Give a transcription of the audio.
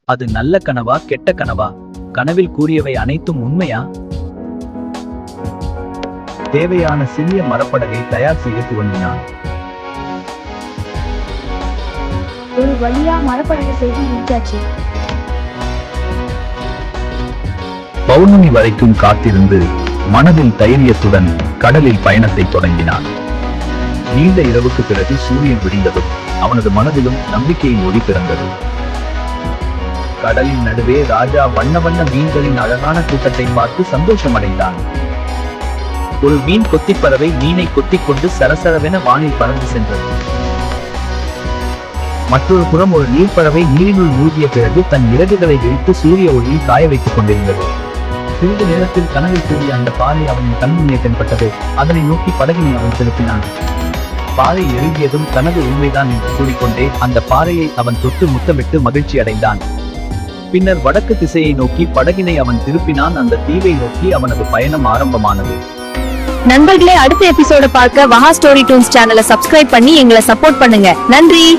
அது நல்ல கனவா கெட்ட கனவா? கனவில் கூறியவை அனைத்தும் உண்மையா? தேவையான சிறிய மரப்படகை தயார் செய்ய துவங்கினான். ஒரு வழியா மரப்படகு செய்து முடிச்சாச்சு. பௌர்ணமி வரைக்கும் காத்திருந்து மனதில் தைரியத்துடன் கடலில் பயணத்தை தொடங்கினான். நீண்ட இரவுக்கு பிறகு சூரியன் விடிந்ததும் அவனது மனதிலும் நம்பிக்கையின் ஒளி பிறந்தது. கடலின் நடுவே ராஜா வண்ண வண்ண மீன்களின் அழகான கூட்டத்தை பார்த்து சந்தோஷமடைந்தான். ஒரு மீன் கொத்திப் பறவை மீனை கொத்திக் கொண்டு சரசரவென வானில் பறந்து சென்றது. மற்றொரு புறம் ஒரு நீர்ப்பறவை நீரினுள் மூழ்கிய பிறகு தன் இறகுகளை விரித்து சூரிய ஒளியில் காய வைத்துக் கொண்டிருந்தது. சிறிது நேரத்தில் கனவில் கூடிய அந்த பாறை அவனின் கண்முன்னே தென்பட்டது. அதனை நோக்கி படகினை அவன் செலுத்தினான். பாறை எழுதியதும் தனது உண்மைதான் என்று கூறிக்கொண்டே அந்த பாறையை அவன் தொட்டு முத்தமிட்டு மகிழ்ச்சி அடைந்தான். பின்னர் வடக்கு திசையை நோக்கி படகினை அவன் திருப்பினான். அந்த தீவை நோக்கி அவனது பயணம் ஆரம்பமானது. நண்பர்களே, அடுத்த எபிசோட பார்க்க வஹா ஸ்டோரி டூன்ஸ் சேனலை சப்ஸ்கிரைப் பண்ணி எங்களை சப்போர்ட் பண்ணுங்க. நன்றி.